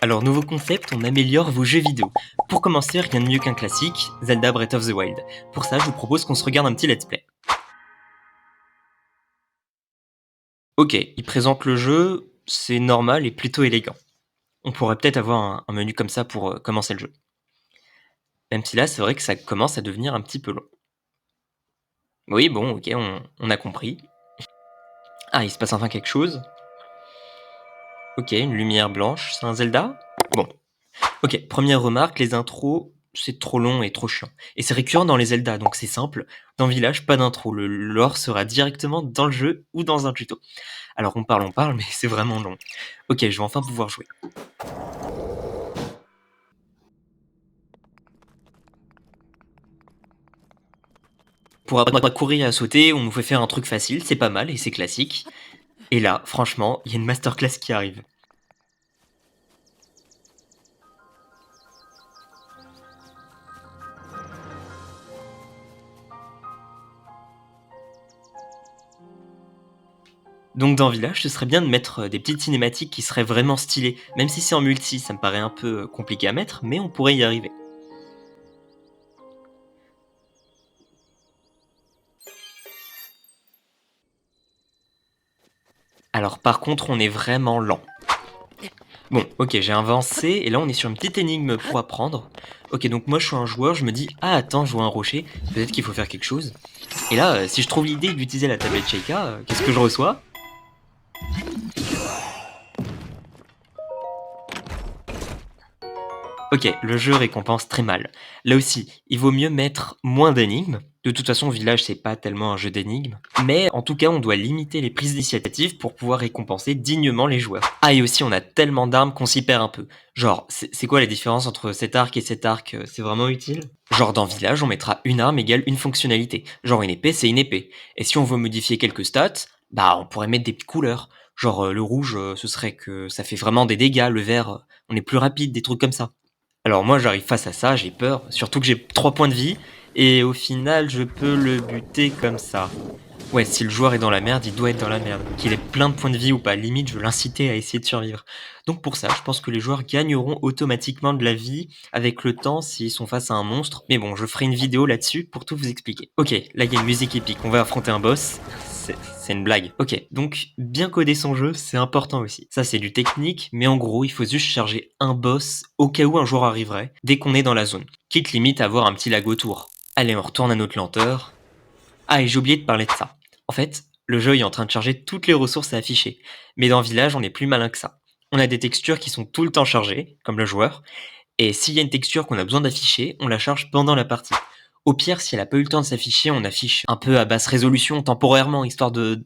Alors nouveau concept, on améliore vos jeux vidéo. Pour commencer, rien de mieux qu'un classique, Zelda Breath of the Wild. Pour ça, je vous propose qu'on se regarde un petit let's play. Ok, il présente le jeu, c'est normal et plutôt élégant. On pourrait peut-être avoir un menu comme ça pour commencer le jeu. Même si là, c'est vrai que ça commence à devenir un petit peu long. Oui, bon, ok, on a compris. Ah, il se passe enfin quelque chose. Ok, une lumière blanche, c'est un Zelda. Bon, ok, première remarque, les intros, c'est trop long et trop chiant. Et c'est récurrent dans les Zelda, donc c'est simple. Dans Village, pas d'intro. Le lore sera directement dans le jeu ou dans un tuto. Alors on parle, mais c'est vraiment long. Ok, je vais enfin pouvoir jouer. Pour apprendre à courir et à sauter, on nous fait faire un truc facile, c'est pas mal et c'est classique. Et là, franchement, il y a une masterclass qui arrive. Donc dans Village, ce serait bien de mettre des petites cinématiques qui seraient vraiment stylées. Même si c'est en multi, ça me paraît un peu compliqué à mettre, mais on pourrait y arriver. Alors par contre, on est vraiment lent. Bon, ok, j'ai avancé, et là on est sur une petite énigme pour apprendre. Ok, donc moi je suis un joueur, je me dis, ah attends, je vois un rocher, peut-être qu'il faut faire quelque chose. Et là, si je trouve l'idée d'utiliser la tablette Sheikah, qu'est-ce que je reçois? Ok, le jeu récompense très mal. Là aussi, il vaut mieux mettre moins d'énigmes. De toute façon, Village, c'est pas tellement un jeu d'énigmes. Mais en tout cas, on doit limiter les prises d'initiative pour pouvoir récompenser dignement les joueurs. Ah, et aussi, on a tellement d'armes qu'on s'y perd un peu. Genre, c'est quoi la différence entre cet arc et cet arc? C'est vraiment utile? Genre, dans Village, on mettra une arme égale une fonctionnalité. Genre, une épée, c'est une épée. Et si on veut modifier quelques stats, bah, on pourrait mettre des petites couleurs. Genre, le rouge, ce serait que ça fait vraiment des dégâts. Le vert, on est plus rapide, des trucs comme ça. Alors moi j'arrive face à ça, j'ai peur, surtout que j'ai 3 points de vie, et au final je peux le buter comme ça. Ouais, si le joueur est dans la merde, il doit être dans la merde. Qu'il ait plein de points de vie ou pas, limite je veux l'inciter à essayer de survivre. Donc pour ça, je pense que les joueurs gagneront automatiquement de la vie avec le temps s'ils sont face à un monstre. Mais bon, je ferai une vidéo là-dessus pour tout vous expliquer. Ok, là il y a une musique épique, on va affronter un boss. C'est une blague. Ok, donc bien coder son jeu, c'est important aussi. Ça c'est du technique, mais en gros, il faut juste charger un boss au cas où un joueur arriverait, dès qu'on est dans la zone. Quitte limite à avoir un petit lag autour. Allez, on retourne à notre lenteur. Ah, et j'ai oublié de parler de ça. En fait, le jeu est en train de charger toutes les ressources à afficher. Mais dans Village, on est plus malin que ça. On a des textures qui sont tout le temps chargées, comme le joueur, et s'il y a une texture qu'on a besoin d'afficher, on la charge pendant la partie. Au pire, si elle a pas eu le temps de s'afficher, on affiche un peu à basse résolution temporairement, histoire de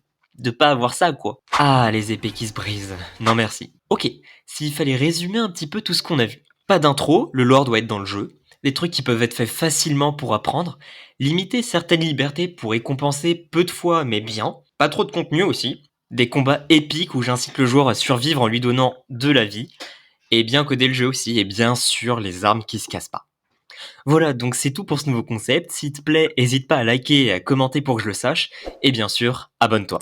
pas avoir ça, quoi. Ah, les épées qui se brisent. Non merci. Ok, s'il fallait résumer un petit peu tout ce qu'on a vu. Pas d'intro, le lore doit être dans le jeu. Des trucs qui peuvent être faits facilement pour apprendre. Limiter certaines libertés pour récompenser peu de fois, mais bien. Pas trop de contenu aussi. Des combats épiques où j'incite le joueur à survivre en lui donnant de la vie. Et bien coder le jeu aussi, et bien sûr les armes qui se cassent pas. Voilà, donc c'est tout pour ce nouveau concept. S'il te plaît, n'hésite pas à liker et à commenter pour que je le sache. Et bien sûr, abonne-toi.